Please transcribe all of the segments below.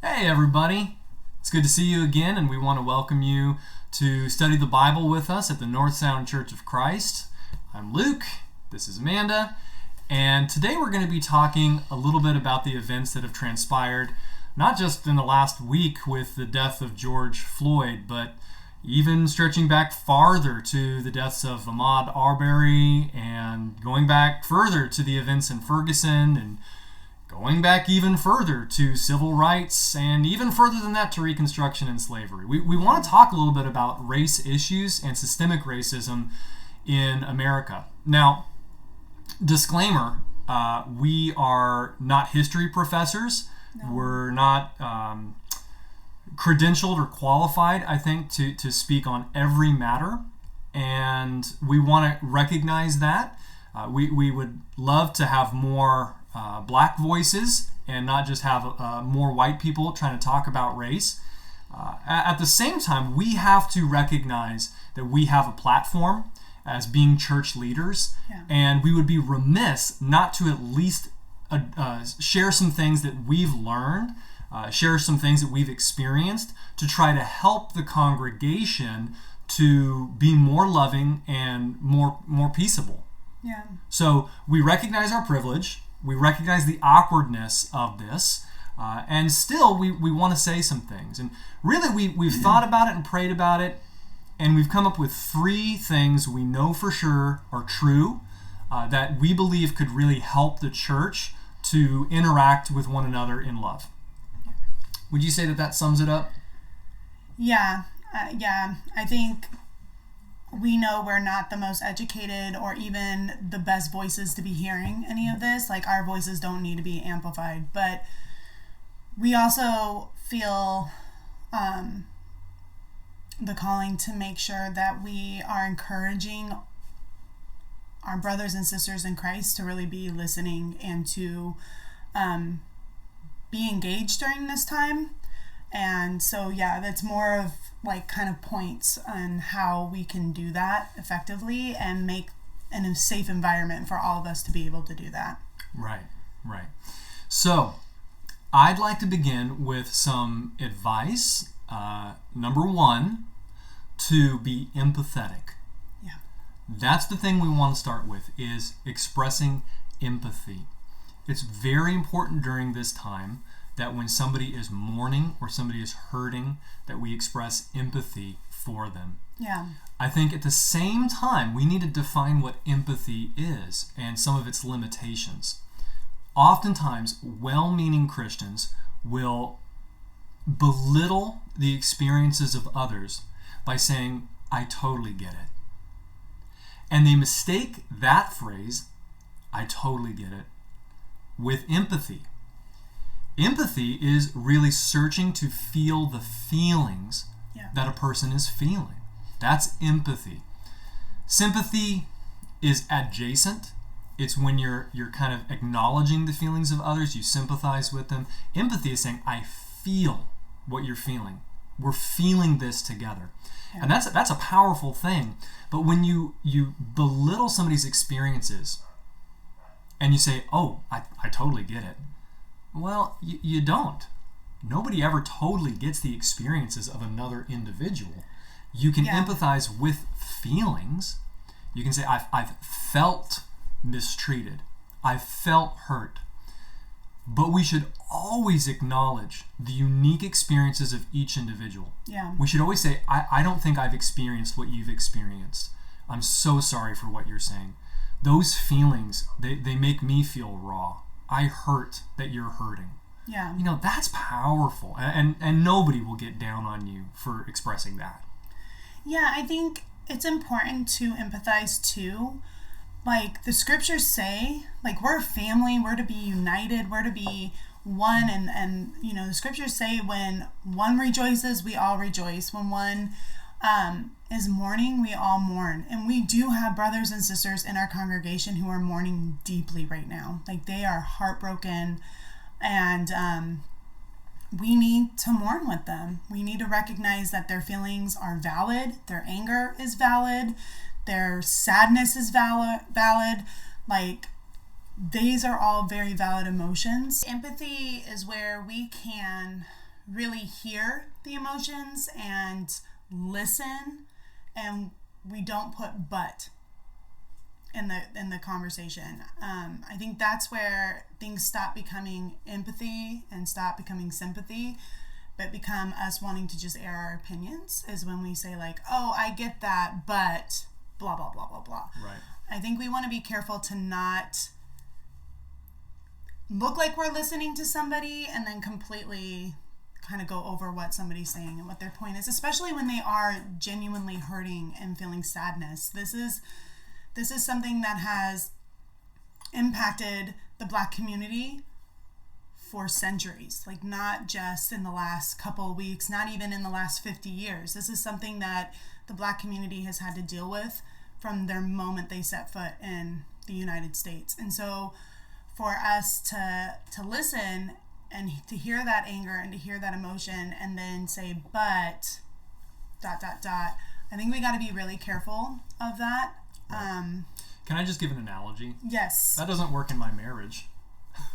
Hey everybody, it's good to see you again, and we want to welcome you to study the Bible with us at the North Sound Church of Christ. I'm Luke, this is Amanda, and today we're going to be talking a little bit about the events that have transpired, not just in the last week with the death of George Floyd, but even stretching back farther to the deaths of Ahmaud Arbery and going back further to the events in Ferguson and going back even further to civil rights and even further than that to Reconstruction and slavery. We want to talk a little bit about race issues and systemic racism in America. Now, disclaimer, we are not history professors. No. We're not credentialed or qualified, I think, to speak on every matter. And we want to recognize that. We would love to have more black voices and not just have more white people trying to talk about race. At the same time, we have to recognize that we have a platform as being church leaders, and we would be remiss not to at least share some things that we've learned, share some things that we've experienced to try to help the congregation to be more loving and more peaceable. Yeah. So we recognize our privilege. We recognize the awkwardness of this, and still we want to say some things. And really we've thought about it and prayed about it, and we've come up with 3 things we know for sure are true that we believe could really help the church to interact with one another in love. Would you say that sums it up? Yeah. I think we know we're not the most educated or even the best voices to be hearing any of this. Like, our voices don't need to be amplified. But we also feel the calling to make sure that we are encouraging our brothers and sisters in Christ to really be listening and to be engaged during this time. And so, that's more of like kind of points on how we can do that effectively and make in a safe environment for all of us to be able to do that. Right. So, I'd like to begin with some advice. Number 1, to be empathetic. Yeah. That's the thing we want to start with, is expressing empathy. It's very important during this time that when somebody is mourning or somebody is hurting, that we express empathy for them. Yeah. I think at the same time, we need to define what empathy is and some of its limitations. Oftentimes, well-meaning Christians will belittle the experiences of others by saying, "I totally get it." And they mistake that phrase, "I totally get it," with empathy. Empathy is really searching to feel the feelings that a person is feeling. That's empathy. Sympathy is adjacent. It's when you're kind of acknowledging the feelings of others, you sympathize with them. Empathy is saying, "I feel what you're feeling. We're feeling this together." Yeah. And that's a powerful thing. But when you belittle somebody's experiences and you say, "Oh, I totally get it," well, you don't. Nobody ever totally gets the experiences of another individual. You can empathize with feelings. You can say, I've felt mistreated. I've felt hurt. But we should always acknowledge the unique experiences of each individual. Yeah. We should always say, I don't think I've experienced what you've experienced. I'm so sorry for what you're saying. Those feelings, they make me feel raw. I hurt that you're hurting. Yeah. That's powerful. And nobody will get down on you for expressing that. Yeah, I think it's important to empathize too. Like, the scriptures say, like, we're a family, we're to be united, we're to be one. And the scriptures say when one rejoices, we all rejoice. When one is mourning, we all mourn. And we do have brothers and sisters in our congregation who are mourning deeply right now. Like, they are heartbroken, and we need to mourn with them. We need to recognize that their feelings are valid, their anger is valid, their sadness is valid. Like, these are all very valid emotions. Empathy is where we can really hear the emotions and listen, and we don't put but in the conversation. I think that's where things stop becoming empathy and stop becoming sympathy, but become us wanting to just air our opinions, is when we say like, oh, I get that, but blah, blah, blah, blah, blah. Right. I think we want to be careful to not look like we're listening to somebody and then completely kind of go over what somebody's saying and what their point is, especially when they are genuinely hurting and feeling sadness. This is something that has impacted the Black community for centuries, like not just in the last couple of weeks, not even in the last 50 years. This is something that the Black community has had to deal with from their moment they set foot in the United States. And so for us to listen and to hear that anger and to hear that emotion and then say, but ... I think we got to be really careful of that. Right. Can I just give an analogy? Yes. That doesn't work in my marriage.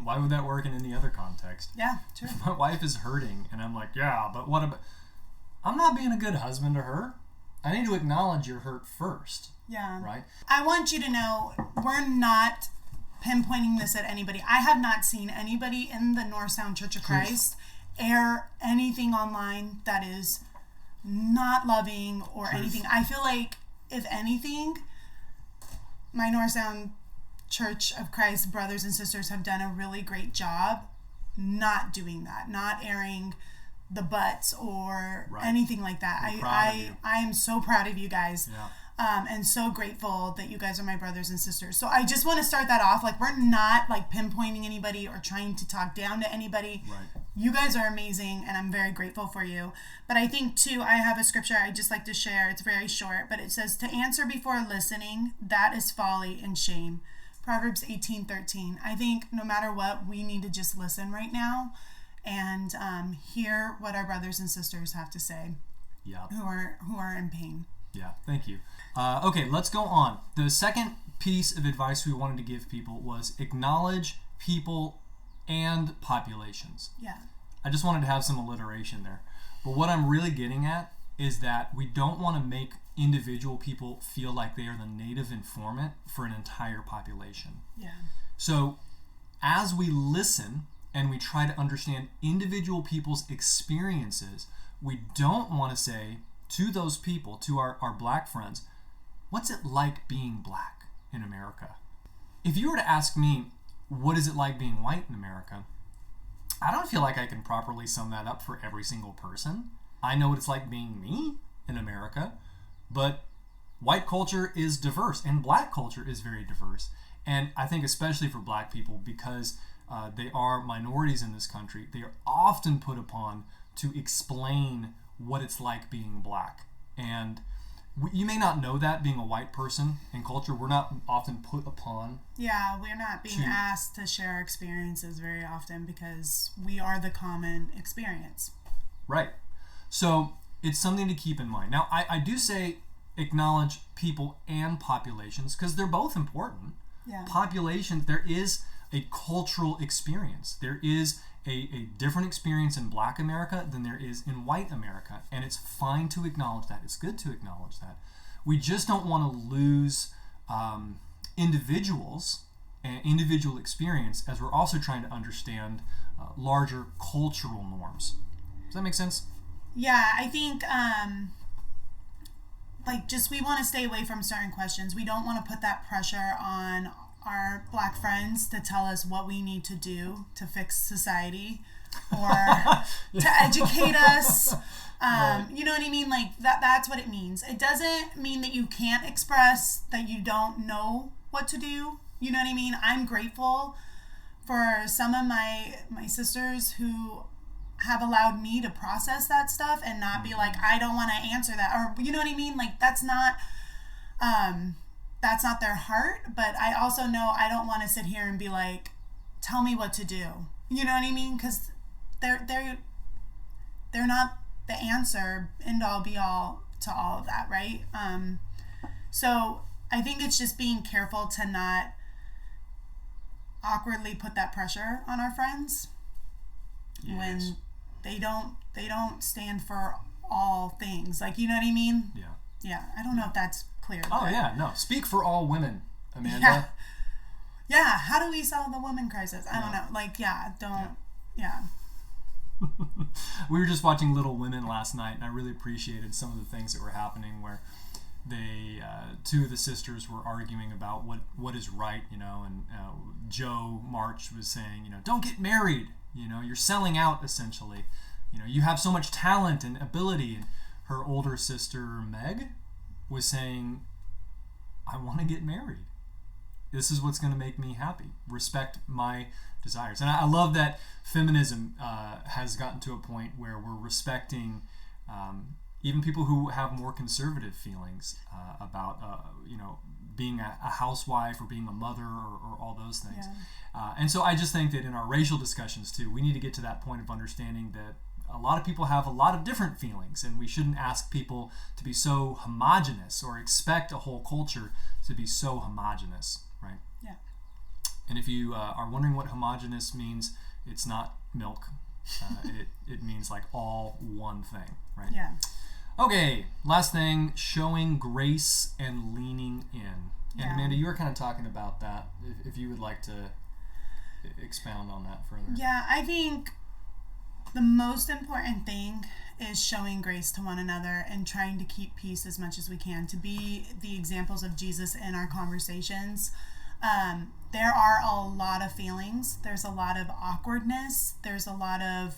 Why would that work in any other context? Yeah, true. If my wife is hurting and I'm like, yeah, but what about... I'm not being a good husband to her. I need to acknowledge your hurt first. Yeah. Right? I want you to know we're not pinpointing this at anybody. I have not seen anybody in the North Sound Church of Christ air anything online that is not loving or anything. I feel like, if anything, my North Sound Church of Christ brothers and sisters have done a really great job not doing that, not airing the butts or anything like that. I am so proud of you guys. Yeah. And so grateful that you guys are my brothers and sisters. So I just want to start that off. Like, we're not like pinpointing anybody or trying to talk down to anybody. Right. You guys are amazing, and I'm very grateful for you. But I think too, I have a scripture I just like to share. It's very short, but it says, to answer before listening, that is folly and shame. Proverbs 18:13. I think no matter what, we need to just listen right now and hear what our brothers and sisters have to say. Yeah. Who are in pain. Yeah, thank you. Okay, let's go on. The second piece of advice we wanted to give people was acknowledge people and populations. Yeah. I just wanted to have some alliteration there. But what I'm really getting at is that we don't want to make individual people feel like they are the native informant for an entire population. Yeah. So as we listen and we try to understand individual people's experiences, we don't want to say to those people, to our Black friends, what's it like being Black in America? If you were to ask me, what is it like being white in America? I don't feel like I can properly sum that up for every single person. I know what it's like being me in America, but white culture is diverse and Black culture is very diverse. And I think especially for Black people, because they are minorities in this country, they are often put upon to explain what it's like being Black. And you may not know that, being a white person in culture, we're not often put upon. Yeah, we're not being asked to share our experiences very often because we are the common experience. Right. So it's something to keep in mind. Now, I do say acknowledge people and populations because they're both important. Yeah. Population, there is a cultural experience. There is a different experience in Black America than there is in white America. And it's fine to acknowledge that. It's good to acknowledge that. We just don't want to lose individuals and individual experience as we're also trying to understand larger cultural norms. Does that make sense? Yeah, I think we want to stay away from certain questions. We don't want to put that pressure on our Black friends to tell us what we need to do to fix society or to educate us. Right. You know what I mean? Like that's what it means. It doesn't mean that you can't express that you don't know what to do. You know what I mean? I'm grateful for some of my sisters who have allowed me to process that stuff and not be like, I don't want to answer that, or you know what I mean? Like that's not their heart, but I also know I don't want to sit here and be like, tell me what to do. You know what I mean? Because they're not the answer, end all be all to all of that, right? So I think it's just being careful to not awkwardly put that pressure on our friends. Yes. they don't stand for all things. Like, you know what I mean? Yeah. Yeah. I don't know if that's clear. Oh, yeah. No. Speak for all women, Amanda. Yeah. Yeah. How do we solve the woman crisis? I don't know. Like, don't. Yeah. We were just watching Little Women last night, and I really appreciated some of the things that were happening where they, two of the sisters were arguing about what is right, and Joe March was saying, don't get married, you're selling out essentially, you have so much talent and ability, and her older sister Meg was saying, I want to get married. This is what's going to make me happy. Respect my desires. And I love that feminism has gotten to a point where we're respecting even people who have more conservative feelings about being a housewife or being a mother or all those things. Yeah. And so I just think that in our racial discussions too, we need to get to that point of understanding that a lot of people have a lot of different feelings, and we shouldn't ask people to be so homogenous or expect a whole culture to be so homogenous, right? Yeah. And if you are wondering what homogenous means, it's not milk. It means like all one thing, right? Yeah. Okay, last thing, showing grace and leaning in. And Amanda, you were kind of talking about that. If you would like to expound on that further. Yeah, I think the most important thing is showing grace to one another and trying to keep peace as much as we can, to be the examples of Jesus in our conversations. There are a lot of feelings. There's a lot of awkwardness. There's a lot of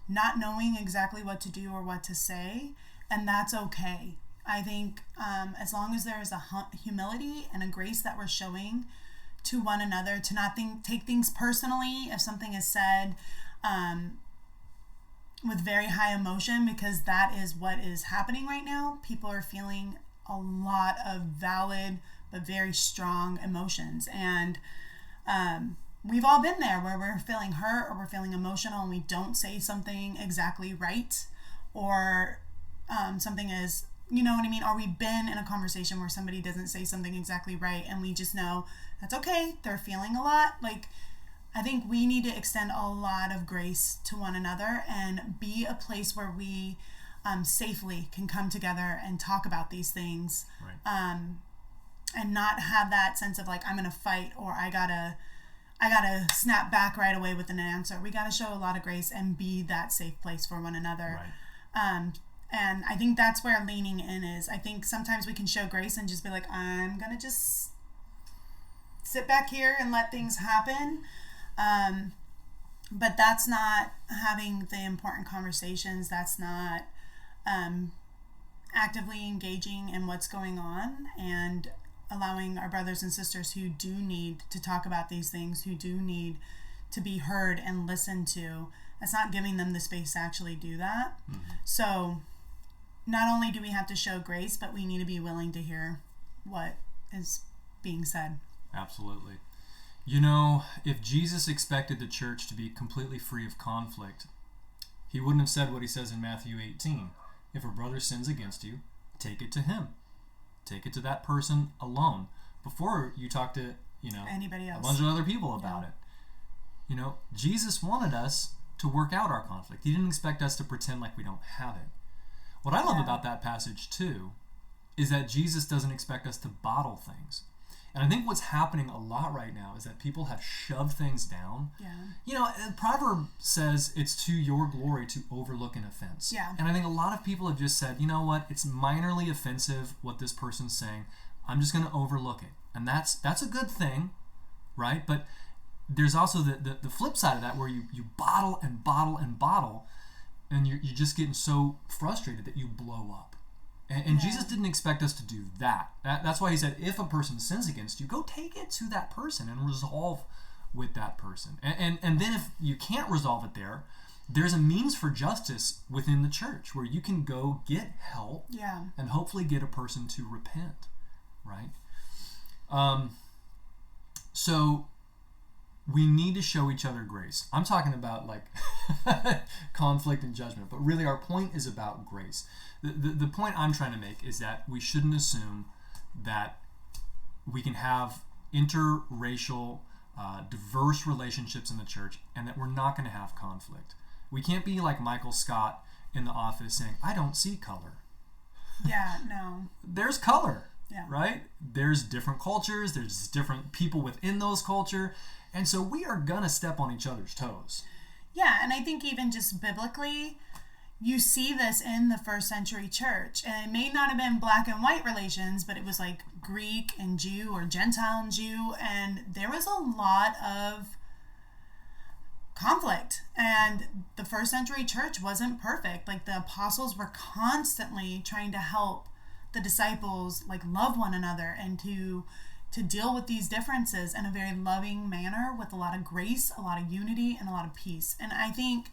not knowing exactly what to do or what to say, and that's okay. I think as long as there is a humility and a grace that we're showing to one another, to not take things personally if something is said with very high emotion, because that is what is happening right now. People are feeling a lot of valid but very strong emotions, and we've all been there where we're feeling hurt or we're feeling emotional and we don't say something exactly right, or something is, you know what I mean, or we've been in a conversation where somebody doesn't say something exactly right and we just know that's okay, they're feeling a lot. Like, I think we need to extend a lot of grace to one another and be a place where we safely can come together and talk about these things. Right. And not have that sense of like, I'm gonna fight, or I gotta snap back right away with an answer. We gotta show a lot of grace and be that safe place for one another. Right. And I think that's where leaning in is. I think sometimes we can show grace and just be like, I'm gonna just sit back here and let things happen. But that's not having the important conversations. That's not actively engaging in what's going on and allowing our brothers and sisters who do need to talk about these things, who do need to be heard and listened to. That's not giving them the space to actually do that. Mm-hmm. So not only do we have to show grace, but we need to be willing to hear what is being said. Absolutely. If Jesus expected the church to be completely free of conflict, he wouldn't have said what he says in Matthew 18. If a brother sins against you, take it to him. Take it to that person alone before you talk to, anybody else, a bunch of other people about it. Jesus wanted us to work out our conflict. He didn't expect us to pretend like we don't have it. What I love about that passage too is that Jesus doesn't expect us to bottle things. And I think what's happening a lot right now is that people have shoved things down. Yeah. The proverb says it's to your glory to overlook an offense. Yeah. And I think a lot of people have just said, you know what, it's minorly offensive what this person's saying. I'm just going to overlook it. And that's a good thing, right? But there's also the flip side of that where you bottle and bottle and bottle, and you're just getting so frustrated that you blow up. And Jesus didn't expect us to do that. That's why he said, if a person sins against you, go take it to that person and resolve with that person. And then if you can't resolve it there's a means for justice within the church where you can go get help and hopefully get a person to repent, right? So we need to show each other grace. I'm talking about like conflict and judgment, but really our point is about grace. The point I'm trying to make is that we shouldn't assume that we can have interracial, diverse relationships in the church and that we're not going to have conflict. We can't be like Michael Scott in The Office saying, I don't see color. Yeah, no. There's color, Yeah. right? There's different cultures. There's different people within those culture. And so we are going to step on each other's toes. Yeah, and I think even just biblically, you see this in the first century church. And it may not have been black and white relations, but it was like Greek and Jew or Gentile and Jew. And there was a lot of conflict. And the first century church wasn't perfect. Like the apostles were constantly trying to help the disciples like love one another and to deal with these differences in a very loving manner with a lot of grace, a lot of unity, and a lot of peace. And I think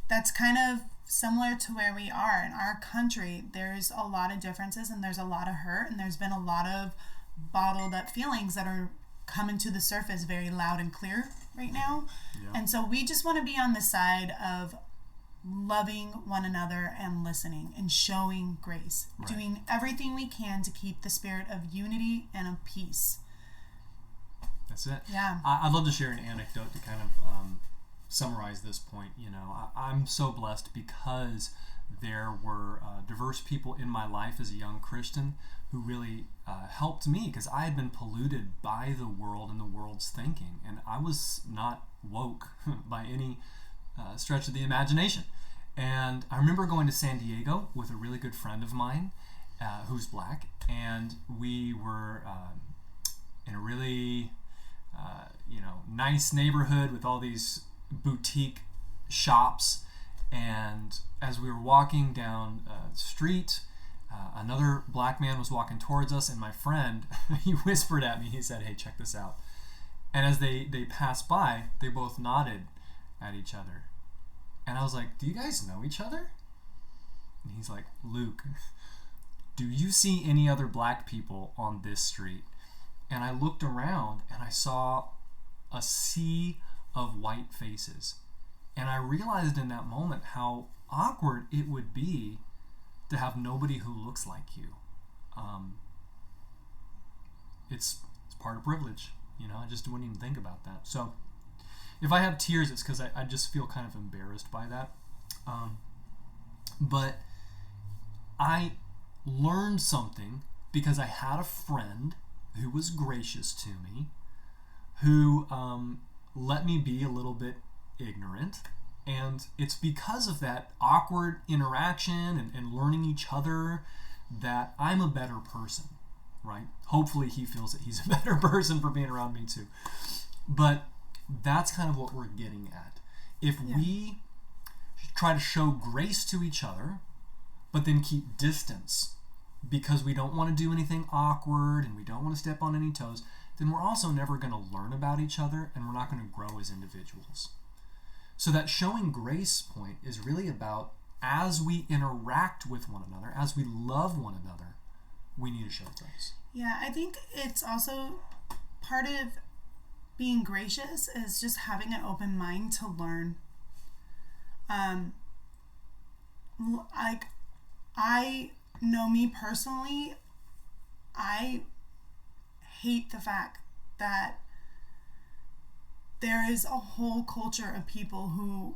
that's kind of similar to where we are in our country. There's a lot of differences and there's a lot of hurt and there's been a lot of bottled up feelings that are coming to the surface very loud and clear right now. Yeah. And so we just want to be on the side of loving one another and listening and showing grace, Right. doing everything we can to keep the spirit of unity and of peace. That's it. Yeah. I'd love to share an anecdote to kind of summarize this point. You know, I'm so blessed because there were diverse people in my life as a young Christian who really helped me, because I had been polluted by the world and the world's thinking, and I was not woke by any stretch of the imagination. And I remember going to San Diego with a really good friend of mine who's black, and we were in a really nice neighborhood with all these boutique shops. And as we were walking down the street, another black man was walking towards us, and my friend, he whispered at me, he said, "Hey, check this out." And as they passed by, they both nodded at each other. And I was like, "Do you guys know each other?" And he's like, "Luke, do you see any other black people on this street?" And I looked around and I saw a sea of white faces. And I realized in that moment how awkward it would be to have nobody who looks like you. It's part of privilege. You know, I just wouldn't even think about that. So if I have tears, it's because I just feel kind of embarrassed by that. But I learned something because I had a friend who was gracious to me, who let me be a little bit ignorant. And it's because of that awkward interaction and learning each other that I'm a better person, right? Hopefully he feels that he's a better person for being around me too. But that's kind of what we're getting at. If we try to show grace to each other, but then keep distance because we don't want to do anything awkward and we don't want to step on any toes, then we're also never going to learn about each other and we're not going to grow as individuals. So that showing grace point is really about, as we interact with one another, as we love one another, we need to show grace. Yeah, I think it's also part of being gracious is just having an open mind to learn. Like, I know me personally, I hate the fact that there is a whole culture of people who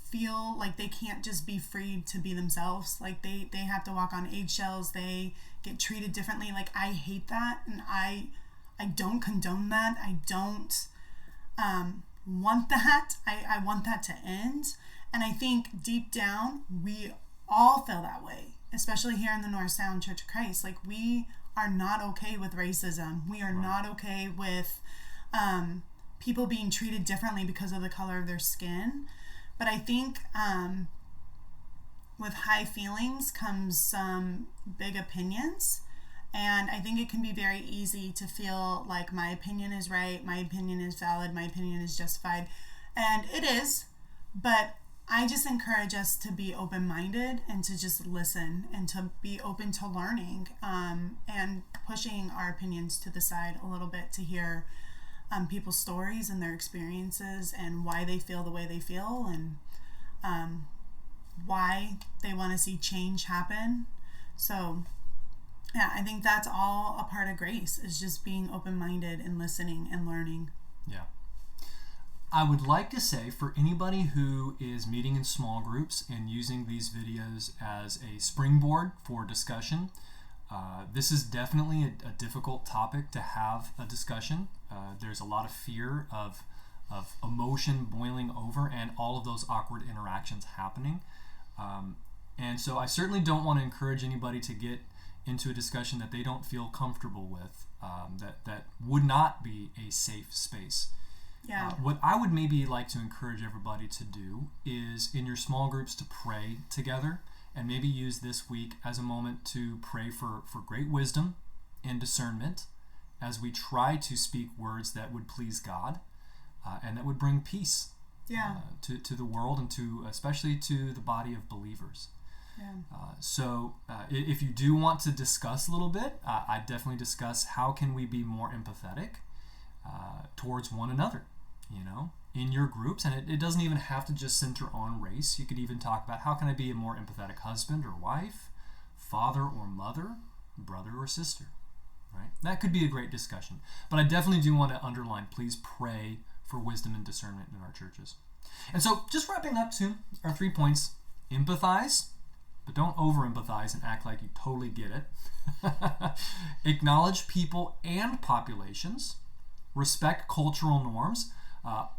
feel like they can't just be free to be themselves. Like they have to walk on eggshells. They get treated differently. Like, I hate that, and I don't condone that. I don't want that. I want that to end. And I think deep down, we all feel that way, especially here in the North Sound Church of Christ. Like, we are not okay with racism. We are not okay with people being treated differently because of the color of their skin. But I think with high feelings comes some big opinions. And I think it can be very easy to feel like my opinion is right, my opinion is valid, my opinion is justified. And it is, but I just encourage us to be open-minded and to just listen and to be open to learning and pushing our opinions to the side a little bit to hear people's stories and their experiences and why they feel the way they feel and why they want to see change happen. So yeah, I think that's all a part of grace, is just being open-minded and listening and learning. Yeah. I would like to say, for anybody who is meeting in small groups and using these videos as a springboard for discussion, this is definitely a difficult topic to have a discussion. There's a lot of fear of emotion boiling over and all of those awkward interactions happening. And so I certainly don't want to encourage anybody to get into a discussion that they don't feel comfortable with, that would not be a safe space. Yeah. What I would maybe like to encourage everybody to do is in your small groups to pray together, and maybe use this week as a moment to pray for great wisdom and discernment as we try to speak words that would please God and that would bring peace to the world and especially to the body of believers. Yeah. So if you do want to discuss a little bit, I definitely discuss how can we be more empathetic towards one another, in your groups. And it doesn't even have to just center on race. You could even talk about how can I be a more empathetic husband or wife, father or mother, brother or sister, right? That could be a great discussion. But I definitely do want to underline, please pray for wisdom and discernment in our churches. And so just wrapping up to our 3 points: empathize, but don't over-empathize and act like you totally get it. Acknowledge people and populations. Respect cultural norms.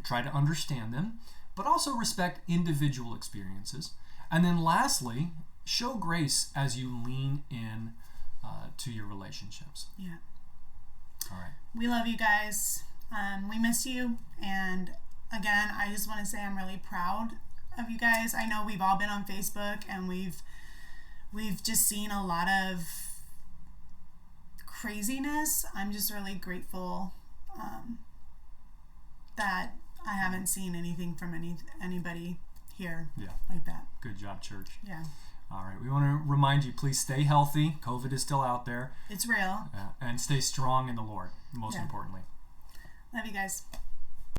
Try to understand them, but also respect individual experiences. And then lastly, show grace as you lean in to your relationships. Yeah. All right. We love you guys. We miss you. And again, I just want to say I'm really proud of you guys. I know we've all been on Facebook and we've just seen a lot of craziness. I'm just really grateful that I haven't seen anything from anybody here like that. Good job, church. Yeah. All right. We want to remind you, please stay healthy. COVID is still out there. It's real. And stay strong in the Lord, most importantly. Love you guys.